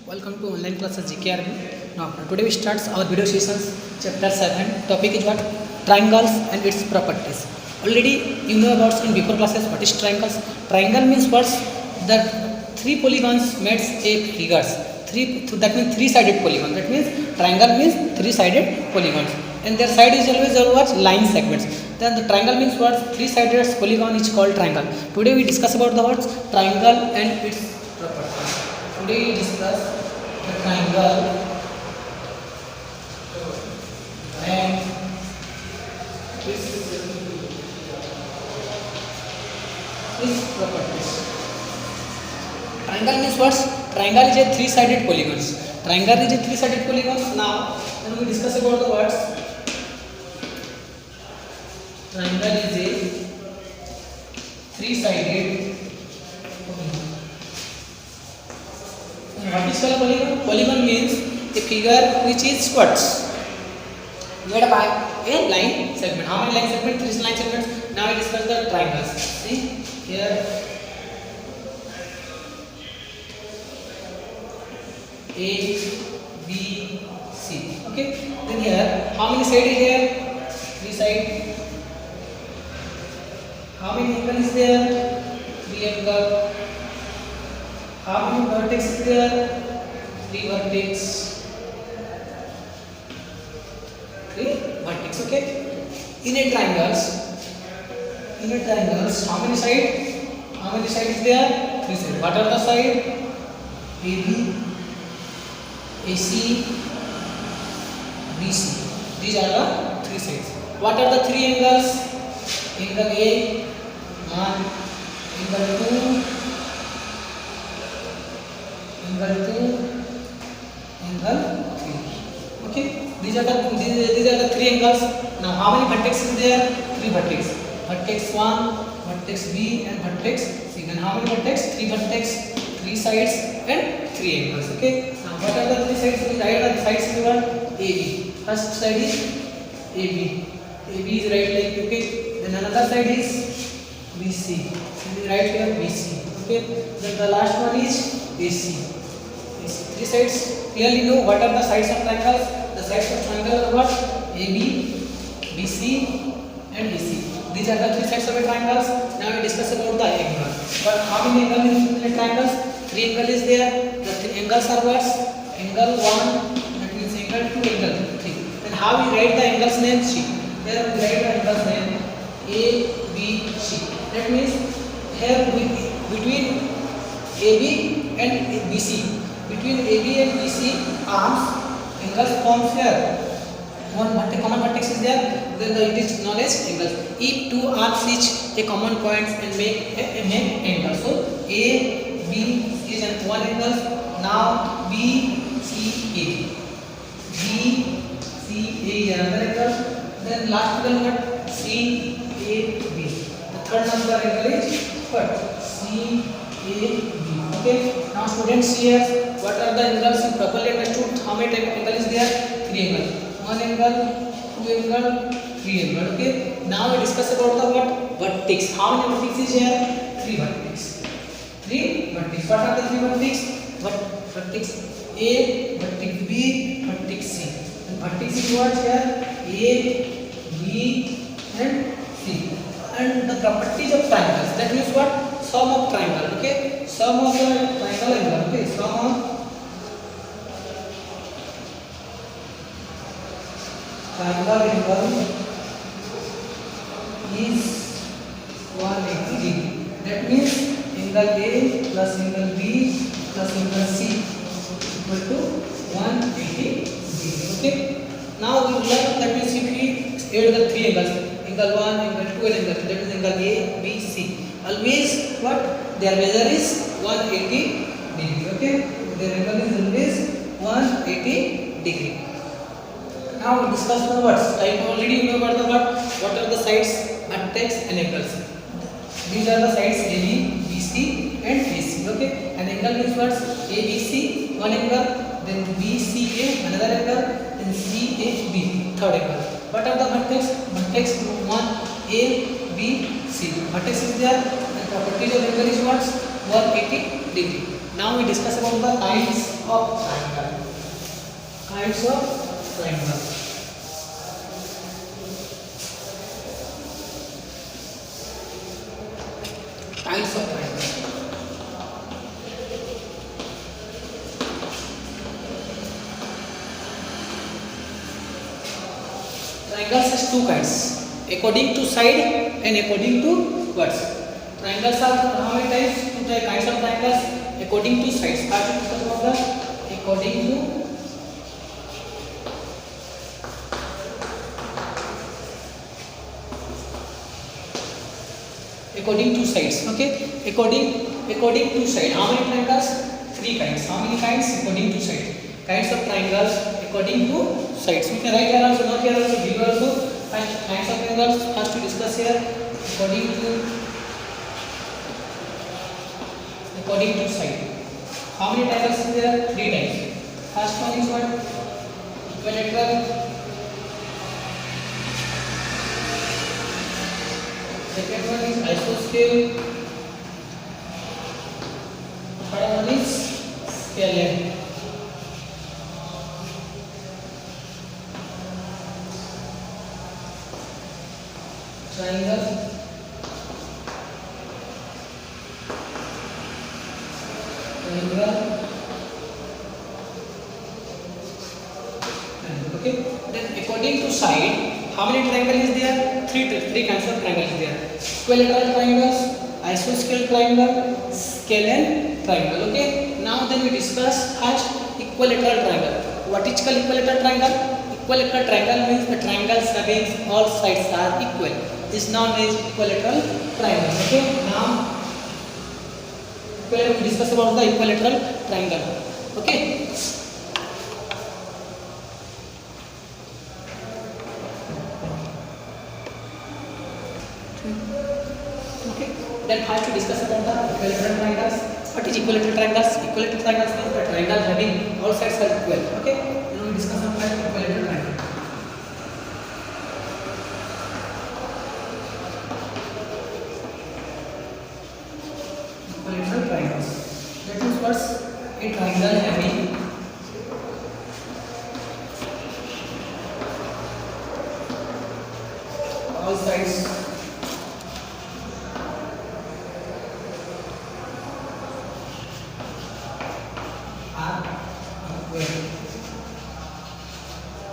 Welcome to online classes GKRB. Now today we start our video sessions chapter 7. Topic is what? Triangles and its properties. Already you know about in before classes what is triangles. Triangle means what? The three polygons makes a figures. That means three-sided polygon. That means triangle means three-sided polygons. And their side is always line segments. Then the triangle means what? Three-sided polygon is called triangle. Today we discuss about the words triangle and its properties. Today we discuss the triangle and its properties. Triangle means what? Triangle is a three-sided polygons. Triangle is a three-sided polygons. Now, when we discuss about the words, triangle is a three-sided polygon. What is called polygon? Polygon means a figure which is what? Made by a line segment. How many line segments? Three line segments. Now we discuss the triangles. See here. A, B, C. Okay. Then here, how many sides is here? Three sides. How many angle is there? Three angle. How many vertex is there? Three vertex. Three vertex. Okay. In a triangles, how many sides? How many sides is there? Three sides. What are the sides? AB, AC, BC. These are the three sides. What are the three angles? Angle A, 1, angle 2, angle 2, angle 3. Okay. These are the three angles. Now how many vertices is there? Three vertices. Vertex 1, vertex B, and vertex C. And how many vertex? Three vertex, three sides, and three angles. Okay. Now what are the three sides? We write the sides in one. AB. First side is AB. AB is right like okay. Then another side is BC. And we write here BC. Okay. Then the last one is AC. Three sides. Clearly know what are the sides of triangles. The sides of triangle are what? AB, BC, and AC. These are the three sides of a triangles. Now we discuss about the angle. But how many angles in a triangles? Three angles is there. The three angles are what? Angle 1, that means angle 2, angle 3. Then how we write the angles name? C. Here we write the angles name A, B, C. That means here between AB and BC. Between AB and BC arms, angles forms here. One common vertex is there, then it is known as angles. If two arms reach a common point and make angle. So A, B is an one angle. Now B, C, A. B, C, A is another angle. Then last angle C, A, B. The third number angle is what? C, A, B. Okay. Now students here, what are the angles in properly understood? How many type of angle is there? Three angles. One angle, two angle, three angle. Okay. Now we discuss about the what? Vertex. How many vertices is here? Three vertices. Three vertices. What are the three vertices? Vertex A, vertex B, vertex C. And vertex is what here? A, B, and C. And the properties of triangles. That means what? Sum of triangle. Okay. Sum of the triangle angle. Okay. Sum of triangle angle is 180 degree. That means angle A plus angle B plus angle C equal to 180 degree. Okay. Now we learn that means if we add the three angles, angle 1, angle 2, and angle 3, that is angle A, B, C. Always what? Their measure is 180 degree. Okay. Their angle is always 180 degree. Now we discuss the words. I already know about the word. What are the sides? Vertex and angles. These are the sides AB, BC, and AC. Okay. An angle is what? ABC, one angle. Then BCA, another angle. Then CAB, third angle. What are the vertex? Vertex 1, A, B, C. Vertex is there. The properties of angle is what? 180 degree. Now we discuss about the sides of triangle. Kinds of triangle. Kinds of triangle. Triangles has two kinds, according to side and according to verts. Triangles are how many types? Two kinds of triangles according to sides. How to discuss about the according to sides. Okay, according to side. How many triangles? Three kinds. How many kinds? According to side. Kinds of triangles according to sides. We can write here also, not here also, below also. First, kinds of triangles first to discuss here according to side. How many triangles is there? Three types. First one is what? Equilateral. Second one is isoscale. Third one is scalene. Triangle. Okay. Then according to side, how many triangles is there? Three kinds of triangles is there. Equilateral triangles, isoscale triangle, scalene triangle. Okay. Now then we discuss first equilateral triangle. What is called equilateral triangle? Equilateral triangle means the triangles having all sides are equal. Is known as equilateral triangle. Okay. Now we discuss about the equilateral triangle. Okay. Okay. Then how to discuss about the equilateral triangles? What is equilateral triangles? Equilateral triangles means the triangle having all sides are equal. Okay. Now we discuss about equilateral triangle. Equilateral triangles. That means what's a triangle having all sides are equal.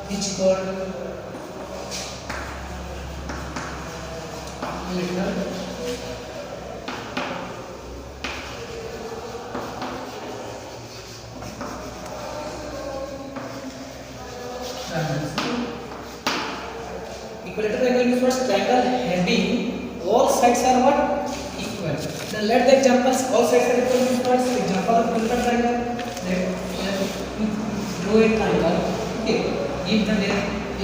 It's called equilateral equilateral triangle is first triangle having all sides are what? Equal. Then let the examples all sides are equal means what? Example of equilateral triangle. Let draw a triangle. Okay. Give the name A,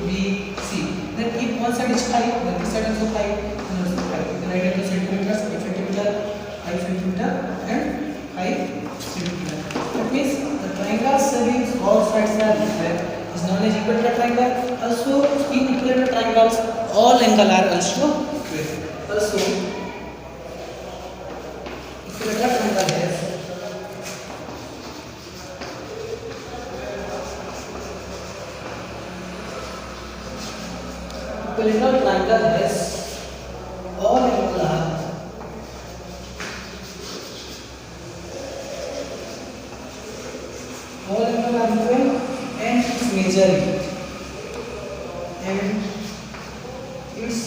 B, C. Then if one side is 5, then this side also 5, then also 5. Then write it in centimeters, 8 centimeter, 5 centimeter, and 5 centimeter. That means the triangle having all sides are equal is known as equilateral triangle. Also, in equilateral triangles, all angles are also equal. Also, equilateral triangle has all angles are equal and its measure and its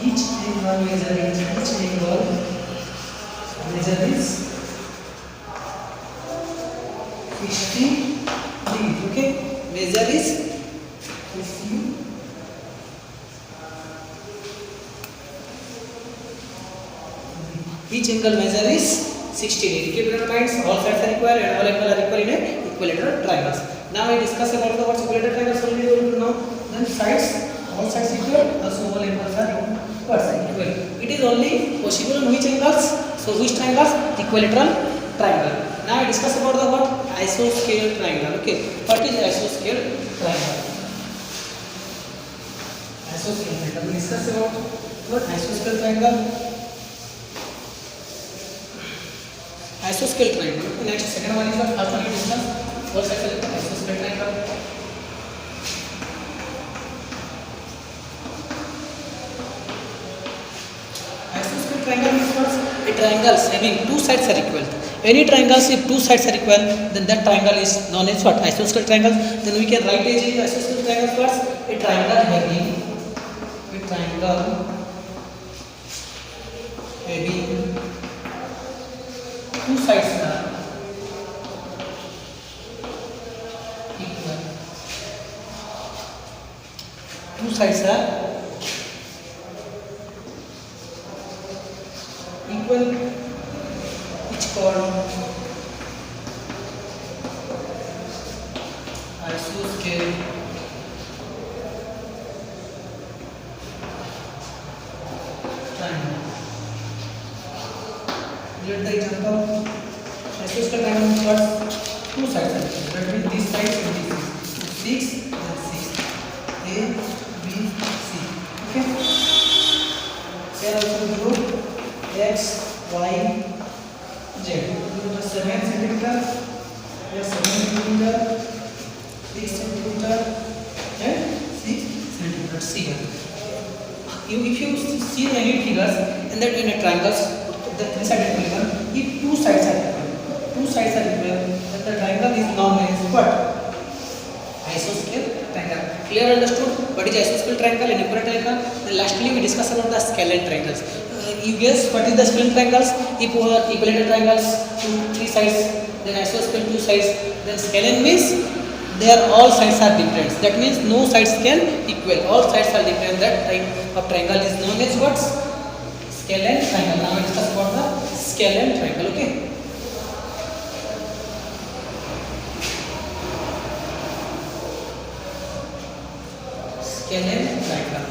each angle measure is 60 degrees. Okay, measure is 60. Each angle measure is 60 degrees. Keep in mind, all sides are equal and all angles are equal in a equilateral triangles. Now we discuss about the what's equilateral triangles. Already you know. Then sides, all sides equal, also all angles are equal. It is only possible on which angles? So which triangles? Equilateral triangle. Now we discuss about the what? Isoscale triangle. Okay. What is isoscale triangle? Isoscale triangle. We discuss about what? Isoscale triangle. isosceles triangle. Next, second one is the first one we discuss. All sides are equal, isosceles triangle. Isosceles triangle means what? A triangle having two sides are equal. Any triangles if two sides are equal, then that triangle is known as what? Isosceles triangle. Then we can write as isosceles triangle first. A triangle having two sides are equal. Two sides are equal, which called isosceles triangle. Let the example. Isosceles triangle means what? Two sides are equal. That means this side and this side. 6 and 6. A, B, C. Okay. Here also group X, Y, Z. 7 centimeter. Here 7 centimeter. 6 centimeter. And 6 centimeter. See here. If you see any figures in that in a triangles, the three sided triangle, if two sides are equal, then the triangle is known as what? Isosceles triangle. Clear, understood? What is isosceles triangle and equilateral triangle? Then lastly we discuss about the scalene triangles. You guess what is the scalene triangles? If equilateral triangles, three sides, then isosceles two sides, then scalene means their all sides are different. That means no sides can equal. All sides are different. That type of triangle is known as what? Scalene triangle. Now we discuss about the scalene triangle. Okay. Scalene triangle.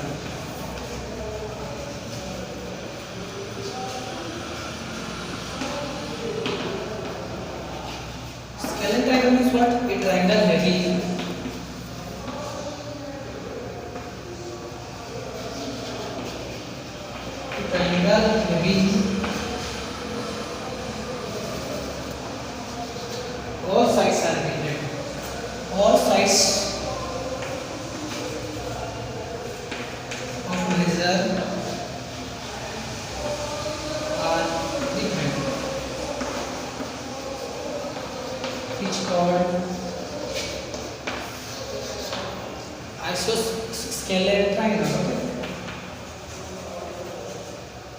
Scalene triangle means what? A triangle having all sides are different. All sides of measure are different, which called isosceles triangle. Okay?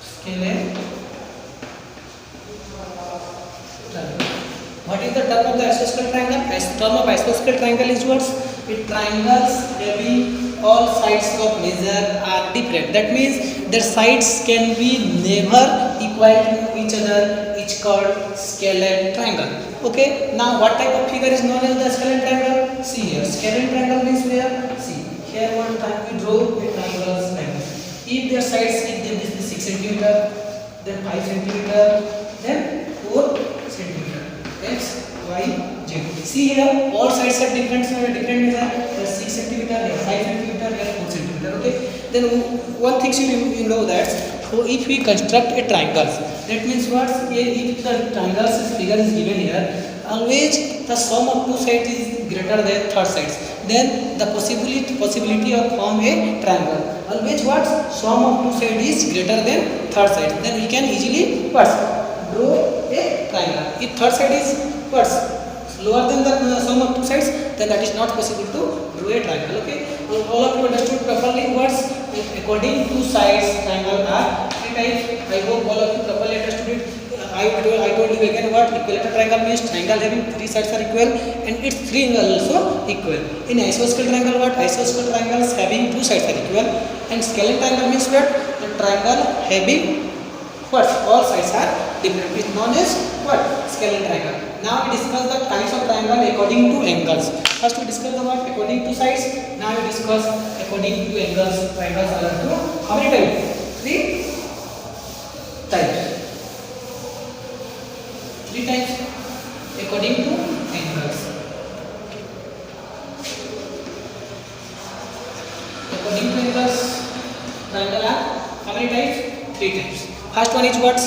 Scalene triangle. What is the term of the isosceles triangle? Term of isosceles triangle is what? It triangles having all sides of measure are different. That means their sides can be never equal to each other. It's called scalene triangle. Okay. Now what type of figure is known as the scalene triangle? See here. Scalene triangle means where? See here. One time we draw a triangle like this. If their sides, if they is 6 centimeter, then 5 centimeter, then 4 centimeter. X, Y, Z. See here, all sides are different measure. Here 6 centimeter, here 5 centimeter, here 4 centimeter. Okay. Then one thing you know that. So if we construct a triangle, that means what? If the triangle's figure is given here, always the sum of two sides is greater than third sides. Then the possibility of form a triangle. Always what? Sum of two sides is greater than third side. Then we can easily what? Draw a triangle. If third side is what? Lower than the sum of two sides, then that is not possible to draw a triangle. Okay. All of you understood properly what? According to sides, triangle are three types. I hope all of you properly understood it. I told you again what equilateral triangle means. Triangle having three sides are equal and its three angles also equal. In isosceles triangle what? Isosceles triangles having two sides are equal. And scalene triangle means what? The triangle having what? All sides are different. It is known as what? Scalene triangle. Now we discuss the types of triangle according to angles. First we discuss about according to sides. Now we discuss according to angles. Triangles are into how many types? Three types. Three types according to angles. According to angles, triangle are how many types? Three types. First one is what?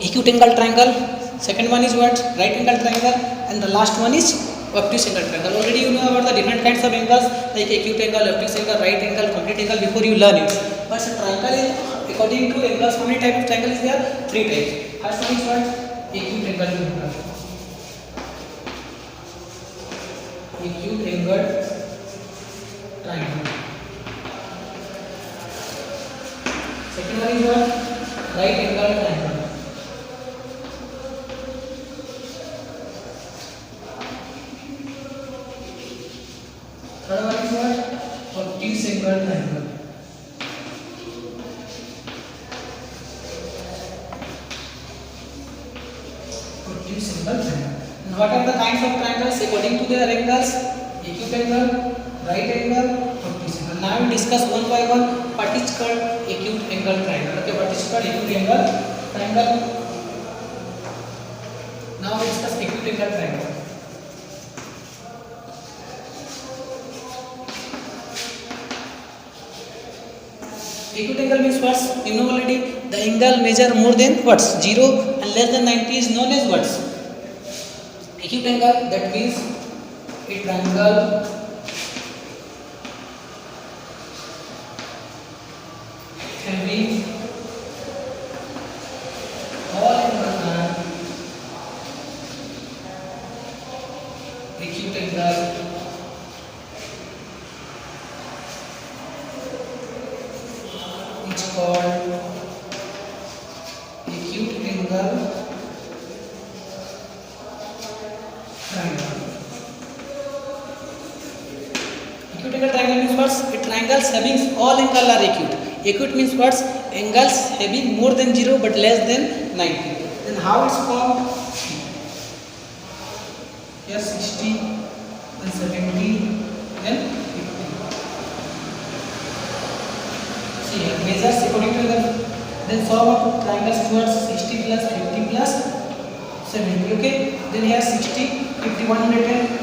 acute angle triangle, second one is what? Right angle triangle, and the last one is obtuse angle triangle. Already you know about the different kinds of angles like acute angle, obtuse angle, right angle, complete angle before you learn it. But the triangle is according to angles. How many types of triangle is there? 3 types. First one is what? Acute angle triangle. Acute angle triangle. Second one is what? Right angle triangle. Third one is what? Obtuse angle triangle. Obtuse angle triangle. And what are the kinds of triangles according to their angles? Acute angle, right angle, obtuse angle. Now we discuss one by one what is called acute angle triangle. Okay, what is called acute angle triangle? Now we discuss acute angle triangle. Acute angle means what? You know already. The angle measure more than what? 0 and less than 90 is known as what? Acute angle. That means a triangle having all angles are acute angle. It's called acute angle triangle. Acute angle triangle means what? Triangles having all angles are acute. Acute means what? Angles having more than 0 but less than 90. Then how it's formed? Here 60, then 70, then 50. See here, measures according to the, then form of triangles towards 60 plus 50 plus 70. Okay, then here 60, 50, 110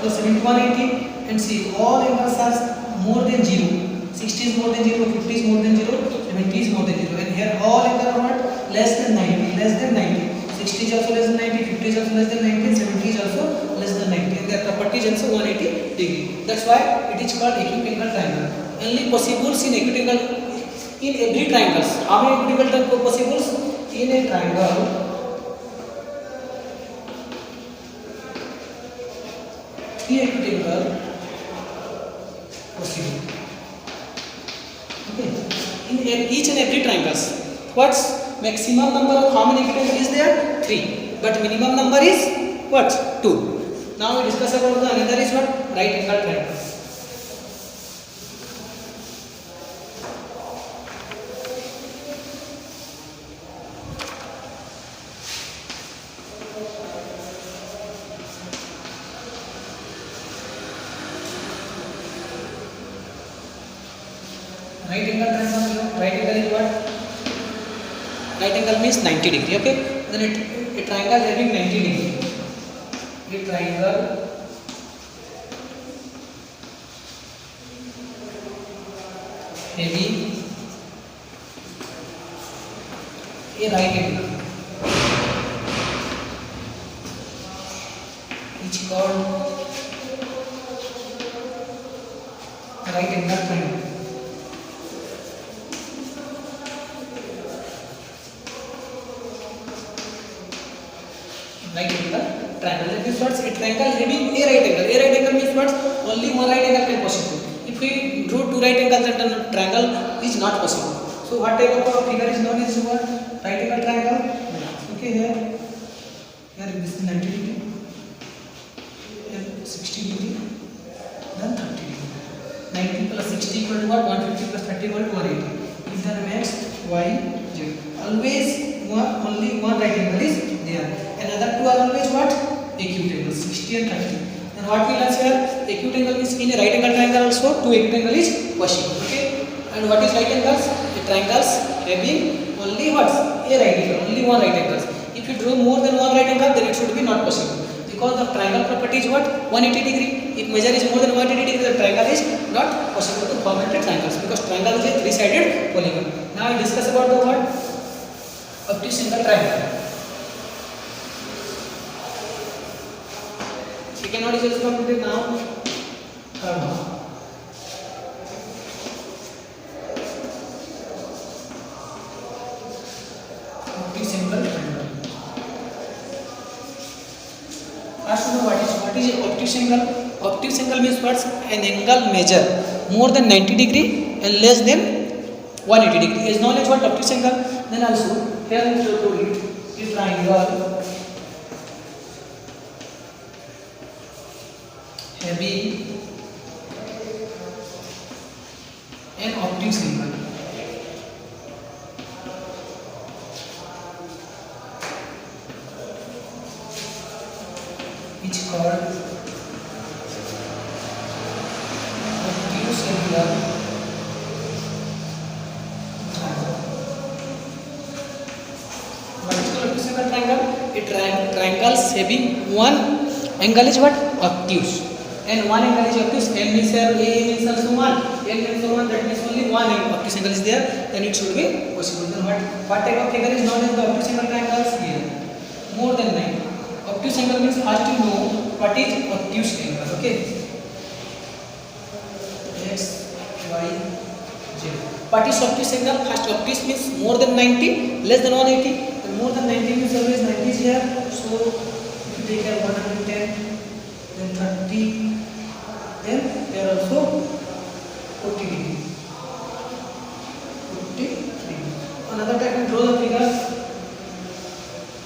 plus 70, 180, and see all angles are more than 0. 60 is more than 0, 50 is more than 0, 70 is more than 0, and here all angles are what? Less than 90, less than 90. 60 is also less than 90, 50 is also less than 90, 70 is also less than 90, and their property is also 180 degree. That's why it is called acute angle triangle. Only possibles in acute angle in every triangles. How many acute angle possibles in a triangle? In acute angle possible. Okay. In each and every triangles, what's maximum number of how many acute angle is there? 3. But minimum number is what? 2. Now we discuss about the another is what? Right angle triangle. Right angle triangle. Right angle is what? Right angle means 90 degree. Okay. Then a triangle having 90 degree. A triangle having a right angle which is called right angle triangle. Right angle triangle. That means what? A triangle having a right angle. A right angle means what? Only one right angle can possible. If we draw two right angles, then the triangle is not possible. So what type of figure is known as what? Right angle triangle. Okay, here this is 90 degree, here 60 degree, then 30 degree. 90 plus 60 equal to what? 150 plus 30 equal to 180. If the remains y, z. Always only one right angle is there. And other two are always what? Acute angles, 60 and 30. And what we learn here? Acute angle means in a right angle triangle also two acute angle is possible. Okay. And what is right angles? The triangles having only what? A right angle, only one right angle. If you draw more than one right angle, then it should be not possible. Because the triangle property is what? 180 degree. If measure is more than 180 degree, the triangle is not possible to form into triangles, because triangle is a three-sided polygon. Now we discuss about the what? Obtuse angle triangle. second one is also completed. Now third one. Obtuse angle triangle. First know what is obtuse angle. Obtuse angle means what? An angle measure more than 90 degree and less than 180 degree is known as what? Obtuse angle. Then also here we show to it is triangle having an obtuse angle. Which called obtuse angle. Triangle. A triangles having one angle is what? Obtuse. And one angle is obtuse. N means here, A means also 1. N means 1, that means only one obtuse angle is there. Then it should be possible. Then what type of figure is known as the obtuse angle triangles? Here. More than 9. Obtuse angle means first to know what is obtuse angle. Okay. X, Y, Z. What is obtuse angle? First obtuse means more than 90, less than 180. More than 90 means always 90 is here. So if you take here 110, then 30, then here also 40 degree. 40 degree. Another time we draw the figure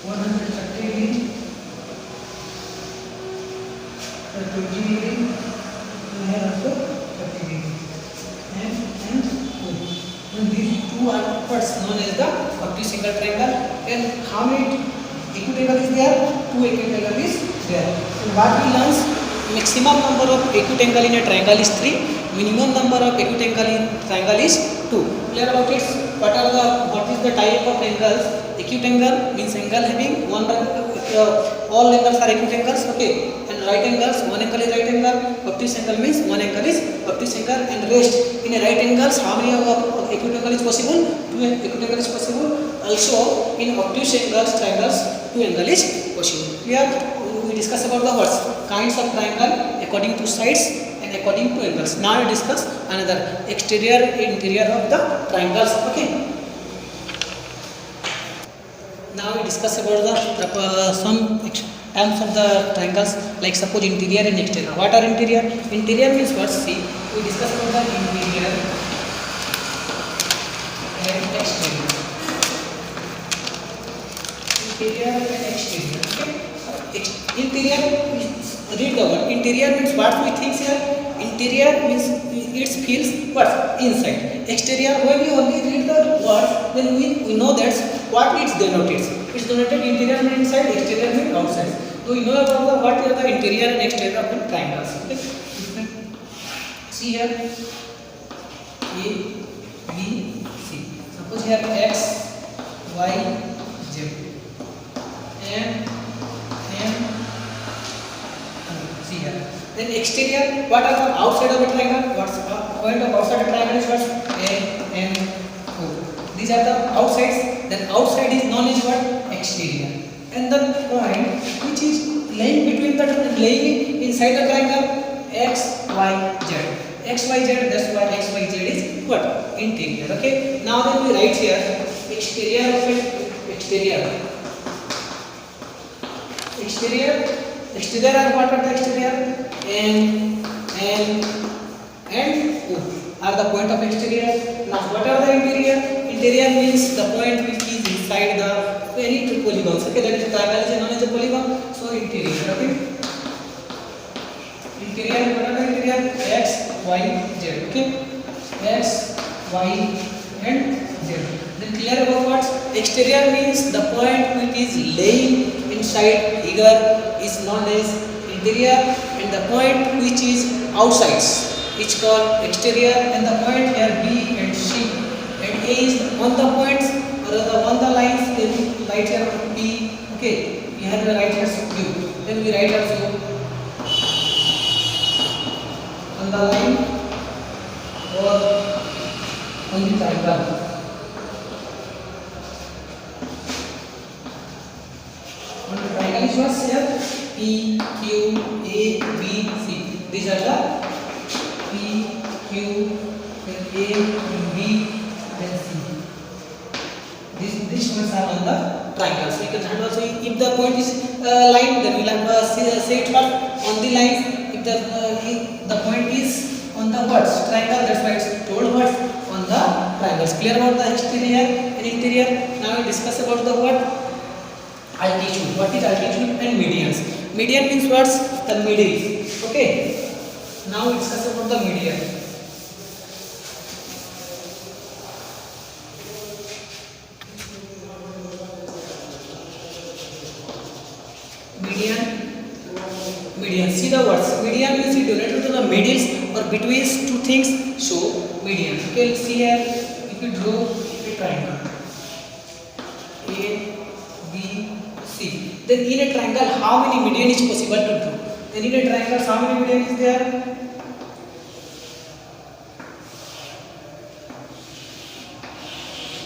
130 degree, 20 degree, and here also 30 degree. And these two are what's known as the obtuse angle triangle. And how many acute angle is there? 2 acute angle is there. So what we learn? Maximum number of acute angle in a triangle is 3. Minimum number of acute angle in triangle is 2. Clear about it? What is the type of angles? Acute angle means angle having one all angles are acute angles. Okay. And right angles, one angle is right angle. Obtuse angle means one angle is obtuse angle. And rest in a right angles, how many acute angle is possible? 2 acute angle is possible. Also in obtuse angles triangles 2 angle is possible. Clear? We discuss about the what kinds of triangle according to sides and according to angles. Now we discuss another exterior interior of the triangles. Okay. Now we discuss about the some terms of the triangles, like suppose interior and exterior. What are interior? Interior means what? See, we discuss about the interior and exterior. Interior and exterior. Okay. Interior, read the word. Interior means what we think here. Interior means it feels what? Inside. Exterior, when we only read the word, then we know that what it denotes. It's denoted interior means inside, exterior means outside. So we know about the what are the interior and exterior of the triangles. Okay. See here, A, B, C. Suppose here X, Y, Z, and see here. Then exterior, what are the outside of a triangle? What's the point of outside a triangle is what? A, N, O. These are the outsides. Then outside is known as what? Exterior. And the point which is laying between the laying inside the triangle X, Y, Z. X, Y, Z. That's why X, Y, Z is what? Interior. Okay. Now then we write here exterior of it. Exterior. Exterior. Exterior are what are the exterior? N, O are the point of exterior. Now what are the interior? Interior means the point which is inside the any two polygons. Okay, that is triangle is known as a polygon. So interior. Okay. Interior, what are the interior? X, Y, Z. Okay. X, Y, and Z. Then clear about what? Exterior means the point which is laying inside figure is known as interior, and the point which is outside is called exterior. And the point here B and C and A is on the points or on the lines. Then write here P. Okay, we have the right here Q. Then we write also on the line or on the triangle. On the triangle is what here? P, Q, A, the point is line, then we will have say it what on the line. If the point is on the what triangle, that's why it's told what on the triangles. Clear about the exterior and interior. Now we discuss about the what altitude. What is altitude and medians? Median means what? The middle. Okay. Now we discuss about the median. Median. See the words. Median means related to the middles or between two things. So median. Okay. Let's see here. If you draw a triangle, A, B, C. Then in a triangle, how many median is possible to draw? Then in a triangle, how many median is there?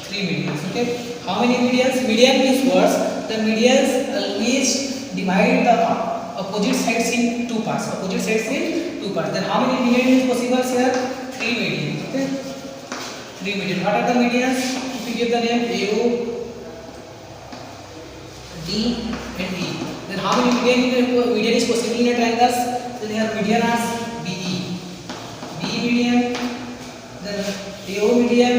Three medians. Okay. How many medians? Median means words. The medians always divide the opposite sides in two parts. Opposite sides in two parts. Then how many median is possible here? Three medians. Okay. Three median. What are the medians? If you give the name AO, D and E. Then how many median is possible in a triangles? Then here median as BE. BE median. Then AO median.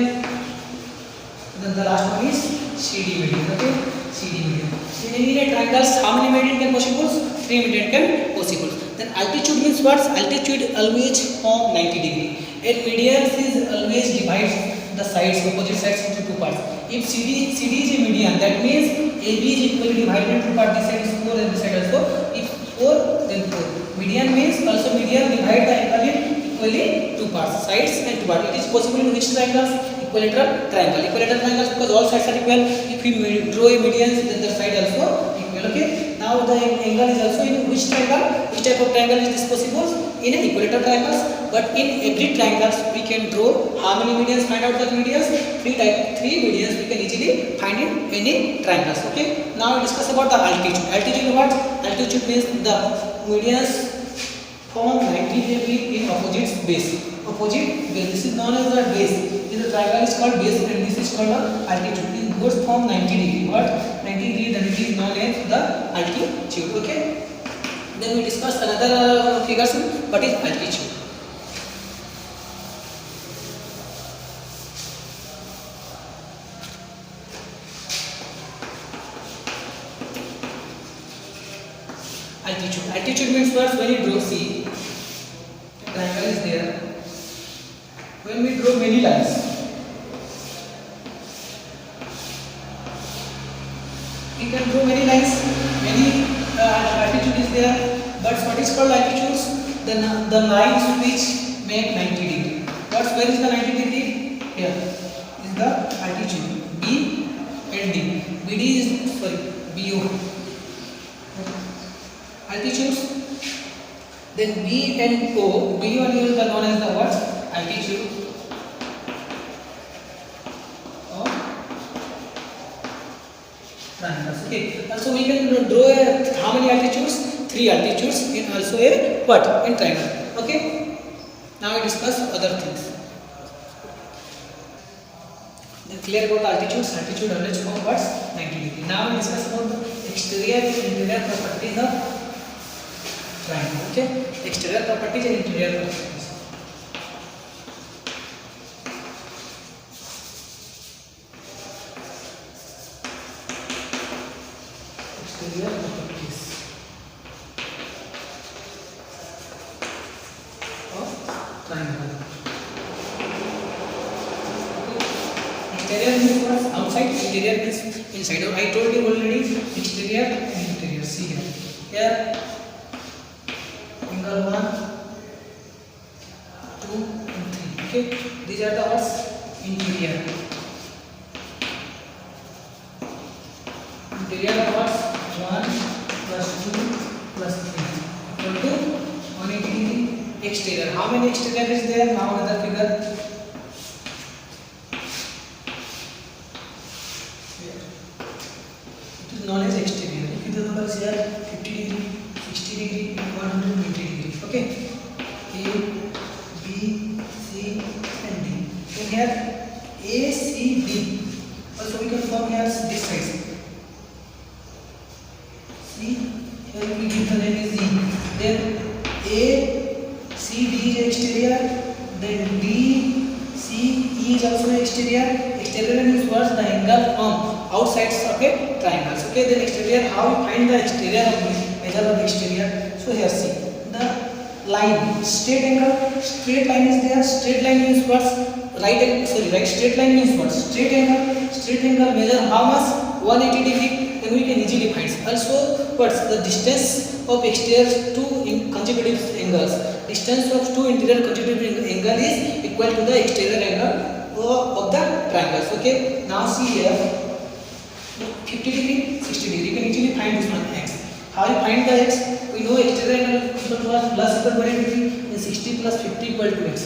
Then the last one is CD median. Okay. CD median. In a triangles, how many median can possible? Three median can possible. Then altitude means what? Altitude always from 90 degree. And median is always divides the sides, opposite sides into two parts. If CD is a median, that means AB is equally divided into two parts. This side is 4 and this side also. If 4, then 4. Median means also median divide the angle in equally two parts, sides and two parts. It is possible in which triangles? Equilateral triangle. Equilateral triangles because all sides are equal. If we draw a median, then the side also equal. Okay. Now the angle is also in which triangle? Which type of triangle is this possible? In an equilateral triangles. But in every triangles we can draw how many medians? Find out the medians. Three medians we can easily find in any triangles. Okay. Now we discuss about the altitude. Altitude what? Altitude means the medians from 90 degree in opposite base. Opposite base. This is known as the base. In the triangle is called base and this is called the altitude. It goes from 90 degree. What? 90 degree, then it is known as the altitude. Okay. Then we discuss another figures. What is altitude? Altitude. Altitude means first when you draw, see, triangle is there. When we draw many lines, we can draw many lines. Many altitude is there. But what is called altitudes? The lines which make 90 degree. Where is the 90 degree? Here is the altitude. B and D. BD is BO. Altitudes. Then B and O. B and O is known as the what? Altitude of triangles. Okay. Also we can draw how many altitudes? Three altitudes in also a what? In triangle. Okay. Now we discuss other things. Then clear about altitudes. Altitude always from what? 90 degree. Now we discuss about the exterior and interior properties of triangle. Okay. Exterior properties and interior properties. Exterior properties of triangle. Exterior means what? Outside. Interior means inside. I told you already. Exterior and interior. See here. Here. Angle 1, 2 and 3. Okay. These are the words interior. Interior of what? 1 plus 2 plus 3 equal to 180 degree. Exterior. How many exterior is there? Now another figure. It is known as exterior. If the number is here 50 degree, 60 degree, 120 degree. Okay. A, B, C and D. Then here A, C, D. Also we can form here this side. if we give the name is E, then ACD is exterior, then DCE is also exterior. Exterior means what? The angle from outsides of a triangle. Okay, then exterior, how we find the exterior of this measure of the exterior? So here see the line, straight angle, straight line is there. Straight line means what? Right angle, sorry, right, straight line means what? Straight angle measure how much? 180 degree. Then we can easily find. Also, what's the distance of exterior to consecutive angles? Distance of two interior consecutive angle is equal to the exterior angle of the triangles. Okay, now see here 50 degree, 60 degree. You can easily find this one x. How you find the x? We know exterior angle equal to what? Plus equal to 180 degree. Then 60 plus 50 equal to x.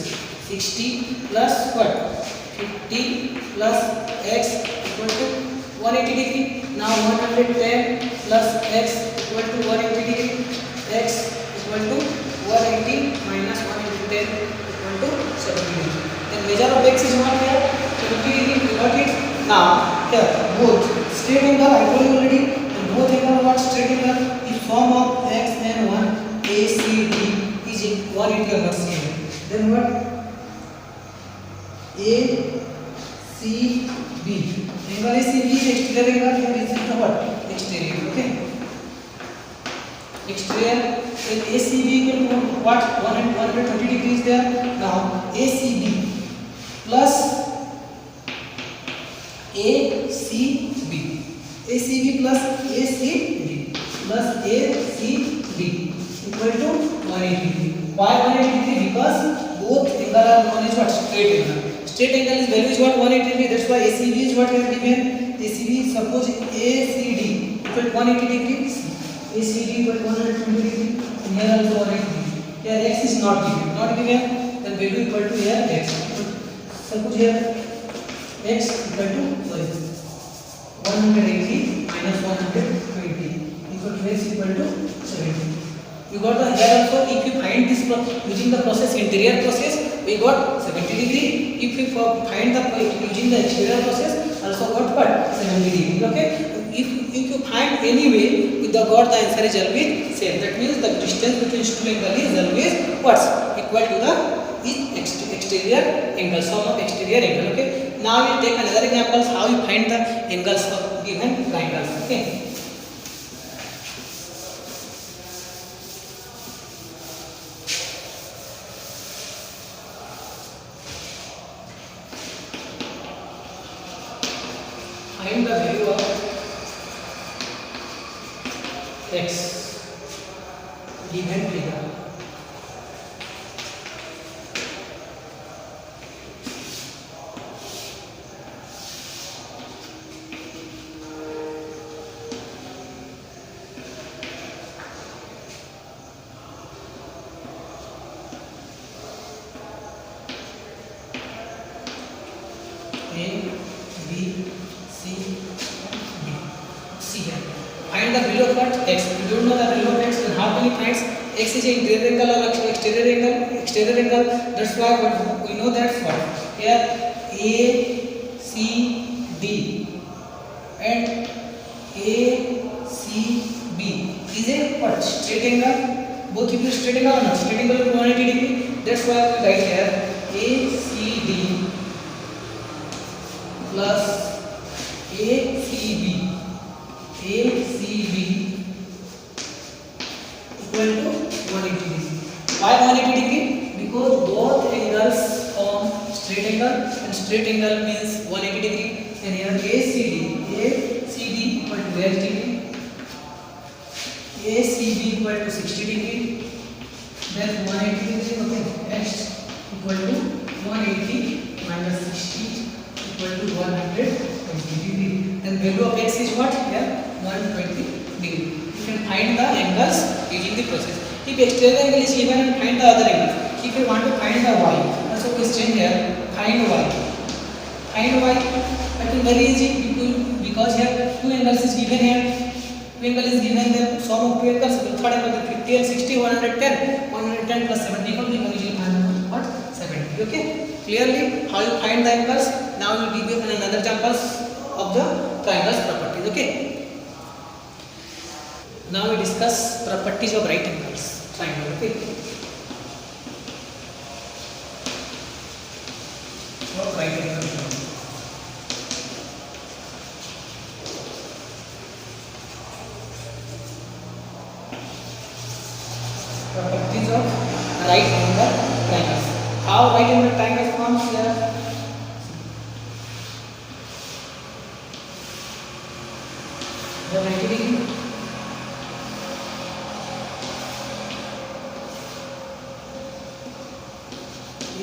60 plus what? 50 plus x equal to 180 degree. Now 110 plus x equal to 180 degree. X equal to 180 minus 110 equal to 70 degree. Then measure of x is what here? 70 degree. We got it. Now here both straight angle I told you already. And both angle what? Straight angle. If sum of x and 1 ACD is 180 or not same. Then what? ACB. Angle ACB is exterior angle. Here is the what? Exterior. Okay. Exterior. Then ACB equal to what? 120 degrees there. Now ACB plus ACB. ACB plus ACD plus ACD equal to 180 degree. Why 180 degree? Because both angle are known as what? Straight angle. Straight angle is value is what? 180 degree. That's why ACB is what we have given. ACB, suppose ACD equal to 180 degrees. ACD equal to 120 degree. And here also 180 degree. Here x is not given. Not given. Then value equal to here x. Suppose here x equal to 180 minus 120 equal to x equal to 70. You got the here also. If you find this using the process interior process, we got 70 degree. If you find the using the exterior process, also got what? 70 degree. Okay. If you find any way, with the got the answer is always same. That means the distance between two angle is always what's equal to the exterior angle, sum of exterior angle. Okay. Now we take another examples how you find the angles of given triangles. Okay. Find the value of x given figure. A, B, C, D. See here. Find the value of what? X. If you don't know the value of x, then how can you find x is interior angle or exterior angle? Exterior angle. That's why we know that's what. Here A, C, D and A, C, B is a what? Straight angle. Both of you straight angle or not? Straight angle is 180 degree. That's why we write here A, C, D plus ACB equal to 180 degree. Why 180 degree? Because both angles form straight angle and straight angle means 180 degree. And here ACD equal to where degree? ACB equal to 60 degree. Then 180 degree. Okay. Next equal to 180 minus 60 equal to 120 degree. Then value of x is what? Here 120 degree. You can find the angles using the process. If exterior angle is given, and find the other angle. If you want to find the y, also question here, find y. Find y. I think very easy because here two angles is given here. Two angle is given there. Sum of two angles. Third angle 50 and 60, 110. 110 plus 70 equal to usually find what? 70. Okay. Clearly, how you find the angles? Now we will give you another examples of the triangles properties. Okay. Now we discuss properties of right angles triangle. Okay. What right angle triangle? Properties of right angle triangles. How right angle triangles forms here? The 90 degree. A,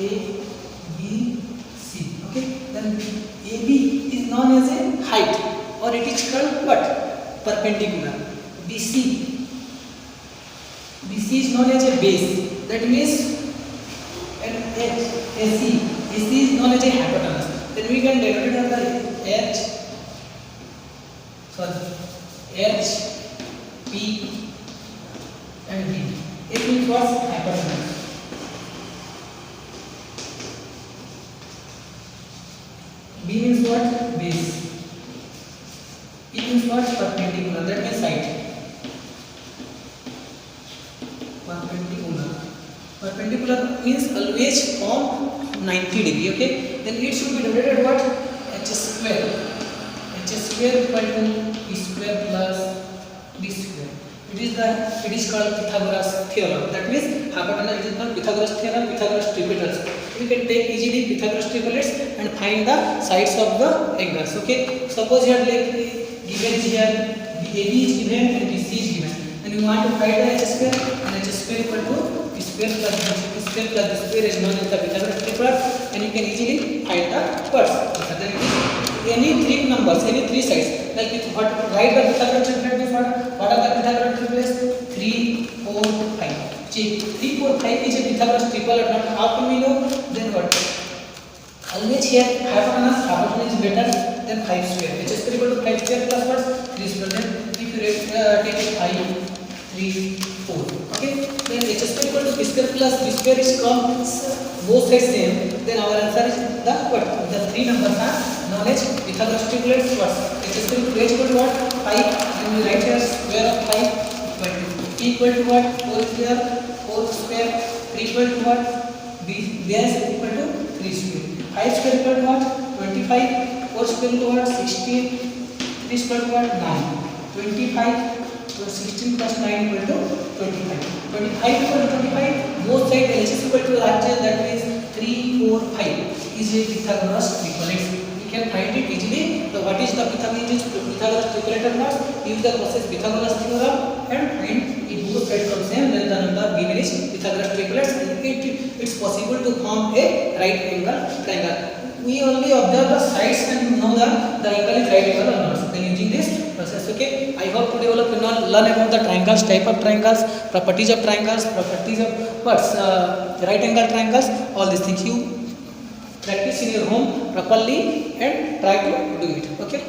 B, C. Okay. Then AB is known as a height, or it is called what? Perpendicular. BC. BC is known as a base. That means and AC is known as a hypotenuse. Then we can denote it under H, P, and B. It means what? Hypotenuse. B means what? Base. E means what? Perpendicular. That means height. Perpendicular means always on 90 degree. Okay. Then it should be denoted what? H square. H square equal to E square plus B square. It is called Pythagoras theorem. That means hypotenuse is called Pythagoras theorem. Pythagoras triplets. We can take easily Pythagoras triplets and find the sides of the angles. Okay. Suppose here like given here AB is given and BC is given, and we want to find the H square, and H square equal to B square plus B square plus B square is known as the Pythagoras triplet, and you can easily find the first. Then any three numbers, any three sides, like with what write the Pythagoras triplet before. What are the Pythagoras triplets? 3, 4, 5. See, 3, 4, 5 is a Pythagoras triplet. Not how can we know? Then what? Always here hypotenuse is better than 5 square. H square equal to 5 square plus what? 3 square. Then if you take 5, 3, 4. Okay. Then H square equal to B square plus B square is comes both sides same. Then our answer is the what? The three numbers are known as Pythagoras triplets. What? H square equal to what? 5. Then we write here square of 5 equal to what? 4 square, 4 square, 3 equal to what? B base equal to 3 square. 5 square equal to what? 25. 4 square equal to what? 16. 3 square equal to what? 9. 25. So 16 plus 9 equal to 25. 25 equal to 25. Both sides H is equal to larger. That means 3, 4, 5 is a Pythagoras triplet. We can find it easily. So what is the Pythagoras triplet or not? Use the process Pythagoras theorem and find if both sides are same, then the number given is Pythagoras triplets. It's possible to form a right angle triangle. We only observe the sides and know the angle is right angle or not. Then using this process. Okay. I hope to develop learn about the triangles, type of triangles, properties of triangles, properties of right angle triangles. All these things you practice in your home properly and try to do it. Okay.